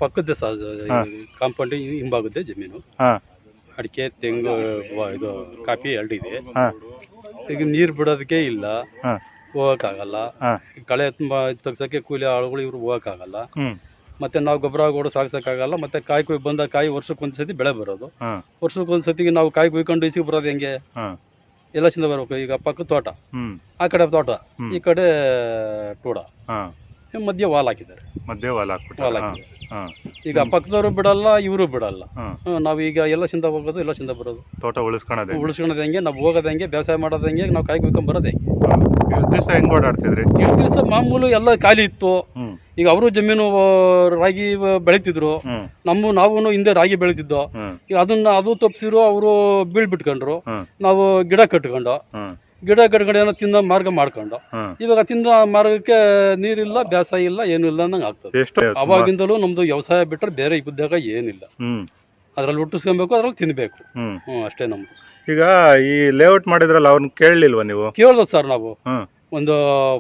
ಪಕ್ಕದ್ದೇ sir compound ಹಿಂಭಾಗದ್ದೇ ಜಮೀನು. ಹಾಂ ಅಡಿಕೆ ತೆಂಗು ಇದು ಕಾಫಿ ಎರಡು ಇದೆ. ಹಾಂ ಈಗ ನೀರು ಬಿಡೋದಕ್ಕೆ ಇಲ್ಲ, ಹಾಂ ಹೋಗೋಕ್ಕಾಗಲ್ಲ. ಹಾಂ ಕಳೆ ತುಂಬ ತೆಗ್ಸೋಕ್ಕೆ ಕೂಲಿ ಆಳುಗಳು ಇವರು ಹೋಗೋಕ್ಕಾಗಲ್ಲ. ಹ್ಞೂ ಮತ್ತು ನಾವು ಗೊಬ್ಬರ ಗೋಡು ಸಾಗಿಸೋಕ್ಕಾಗಲ್ಲ. ಮತ್ತು ಕಾಯಿ ಕೊಯ್ ಬಂದ ಕಾಯಿ ವರ್ಷಕ್ಕೊಂದು ಸತಿ ಬೆಳೆ ಬರೋದು. ಹಾಂ ವರ್ಷಕ್ಕೊಂದು ಸತಿಗೆ ನಾವು ಕಾಯಿ ಕುಯ್ಕೊಂಡು ಈಚೆಗೆ ಬರೋದು ಹೆಂಗೆ? ಹಾಂ ಎಲ್ಲ ಚಿಂದ ಬರಬೇಕು. ಈಗ ಪಕ್ಕ ತೋಟ, ಹ್ಞೂ ಆ ಕಡೆ ತೋಟ, ಈ ಕಡೆ ಟೂಡ, ಹಾಂ ಮಧ್ಯೆ ವಾಲ್ ಹಾಕಿದ್ದಾರೆ. ಮಧ್ಯೆ ವಾಲ್ ಹಾಕ್ಬಿಟ್ಟು ವಾಲ್ ಹಾಂ ಹಾಕಿದ್ದಾರೆ. ಹಾಂ ಈಗ ಪಕ್ಕದವರು ಬಿಡಲ್ಲ, ಇವರು ಬಿಡಲ್ಲ. ಹಾಂ ನಾವೀಗ ಎಲ್ಲ ಚಿಂದ ಹೋಗೋದು, ಎಲ್ಲ ಚಿಂದ ಬರೋದು. ತೋಟ ಉಳಿಸ್ಕೊಳೋದೆ. ಉಳಿಸ್ಕೊಳೋದು ಹೆಂಗೆ? ನಾವು ಹೋಗೋದು ಹೆಂಗೆ? ವ್ಯವಸಾಯ ಮಾಡೋದು ಹೆಂಗೆ? ನಾವು ಕಾಯಿ ಕುಯ್ಕೊಂಡು ಬರೋದು ಹೆಂಗೆ? ಎಷ್ಟು ದಿವಸ ಹೆಂಗೆ ಓಡಾಡ್ತಿದ್ರಿ? ಎಷ್ಟು ದಿವಸ ಮಾಮೂಲು ಎಲ್ಲ ಖಾಲಿ ಇತ್ತು. ಹ್ಞೂ ಈಗ ಅವರು ಜಮೀನು ರಾಗಿ ಬೆಳೀತಿದ್ರು, ಹ್ಞೂ ನಾವು ಹಿಂದೆ ರಾಗಿ ಬೆಳೀತಿದ್ದೋ. ಹ್ಞೂ ಈಗ ಅದು ತಪ್ಪಿಸಿರು, ಅವರು ಬೀಳ್ ಬಿಟ್ಕೊಂಡ್ರು. ಹ್ಞೂ ನಾವು ಗಿಡ ಕಟ್ಕೊಂಡು ಹ್ಞೂ ಗಿಡ ಕಟ್ಕೊಂಡು ಏನೋ ತಿಂದ ಮಾರ್ಗ ಮಾಡ್ಕೊಂಡು, ಹ್ಞೂ ಇವಾಗ ತಿಂದ ಮಾರ್ಗಕ್ಕೆ ನೀರಿಲ್ಲ, ಬೇಸಾಯ ಇಲ್ಲ, ಏನೂ ಇಲ್ಲ ಅನ್ನಂಗೆ ಆಗ್ತದೆ. ಎಷ್ಟು ಅವಾಗಿಂದಲೂ ನಮ್ದು ವ್ಯವಸಾಯ ಬಿಟ್ಟರೆ ಬೇರೆ ಉದ್ಯೋಗ ಏನಿಲ್ಲ. ಹ್ಞೂ ಅದ್ರಲ್ಲಿ ಹುಟ್ಟಿಸ್ಕೊಬೇಕು, ಅದ್ರಲ್ಲಿ ತಿನ್ಬೇಕು. ಹ್ಞೂ ಅಷ್ಟೇ ನಮ್ದು. ಈಗ ಈ ಲೇಔಟ್ ಮಾಡಿದ್ರಲ್ಲ, ಅವ್ರನ್ನ ಕೇಳಲಿಲ್ವಾ ನೀವು? ಕೇಳ್ದು ಸರ್ ನಾವು. ಹ್ಞೂ ಒಂದು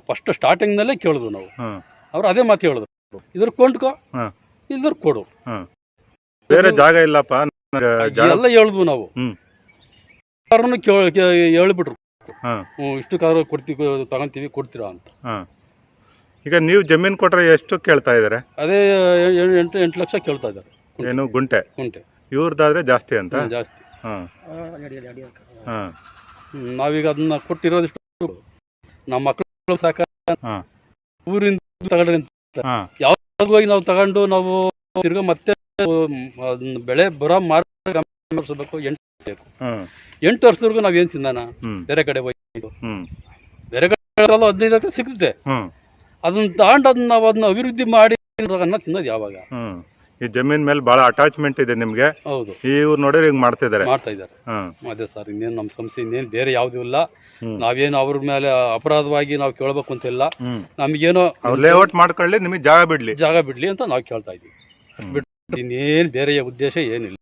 ಫಸ್ಟ್ ಸ್ಟಾರ್ಟಿಂಗ್ನಲ್ಲೇ ಕೇಳಿದ್ವು ನಾವು. ಹ್ಞೂ ಅವ್ರು ಅದೇ ಮಾತು ಹೇಳಿದ್ರು, ಇದ್ರ ಕೊಂಡ್ಕೊ, ಹಾಂ ಇದ್ರ ಕೊಡು. ಹಾಂ ಬೇರೆ ಜಾಗ ಇಲ್ಲಪ್ಪ ಎಲ್ಲ ಹೇಳಿದ್ವು ನಾವು. ಹ್ಞೂ ಅವ್ರನ್ನು ಹೇಳ್ಬಿಟ್ರು, ಹಾಂ ಇಷ್ಟು ಕಾರು ಕೊಡ್ತೀವಿ, ತಗೊಂತೀವಿ, ಕೊಡ್ತೀರಾ ಅಂತ. ಹಾಂ ಈಗ ನೀವು ಜಮೀನು ಕೊಟ್ಟರೆ ಎಷ್ಟು ಕೇಳ್ತಾ ಇದ್ದಾರೆ? ಅದೇ 8 ಲಕ್ಷ ಕೇಳ್ತಾ ಇದ್ದಾರೆ. ಏನು ಗುಂಟೆ? ಕುಂಟೆ ಇವ್ರದ್ದಾದ್ರೆ ಜಾಸ್ತಿ ಅಂತ? ಜಾಸ್ತಿ. ಹಾಂ ಹಾಂ ನಾವೀಗ ಅದನ್ನ ಕೊಟ್ಟಿರೋದಿಷ್ಟು ನಮ್ಮ ಮಕ್ಕಳು ಸಾಕ, ಹಾಂ ಊರಿಂದ ತಗೊಂಡ್ರೆ ಹಾಂ ಯಾವಾಗ ಹೋಗಿ ನಾವು ತಗೊಂಡು ನಾವು ತಿರ್ಗಾ ಮತ್ತೆ ಅದನ್ನ ಬೆಳೆ ಬರೋ ಮಾರ್ಬೇಕು. 8 ಬೇಕು. 8 ವರ್ಷದವರೆಗೂ ನಾವೇನು ತಿಂದಾನ? ಬೇರೆ ಕಡೆ ಹೋಗಿ ಬೇರೆ ಕಡೆ 15 ಎಕರೆ ಸಿಗ್ತದೆ. ಅದನ್ನ ತಗೊಂಡು ನಾವು ಅದನ್ನ ಅಭಿವೃದ್ಧಿ ಮಾಡಿ ಅನ್ನ ತಿನ್ನೋದು ಯಾವಾಗ? ಈ ಜಮೀನ್ ಮೇಲೆ ಬಹಳ ಅಟ್ಯಾಚ್ಮೆಂಟ್ ಇದೆ ನಿಮ್ಗೆ. ಹೌದು, ಇವ್ರು ನೋಡಿದ್ರೆ ಹಿಂಗ್ ಮಾಡ್ತಾ ಇದ್ದಾರೆ. ಅದೇ ಸರ್, ಇನ್ನೇನು ನಮ್ಮ ಸಮಸ್ಯೆ ಇನ್ನೇನು ಬೇರೆ ಯಾವ್ದು ಇಲ್ಲ. ನಾವೇನು ಅವ್ರ ಮೇಲೆ ಅಪರಾಧವಾಗಿ ನಾವು ಕೇಳ್ಬೇಕು ಅಂತಿಲ್ಲ. ನಮಗೇನೋ ಲೇಔಟ್ ಮಾಡ್ಕೊಳ್ಳಿ, ನಿಮಗೆ ಜಾಗ ಬಿಡ್ಲಿ ಅಂತ ನಾವು ಕೇಳ್ತಾ ಇದೀವಿ. ಇನ್ನೇನು ಬೇರೆ ಉದ್ದೇಶ ಏನಿಲ್ಲ.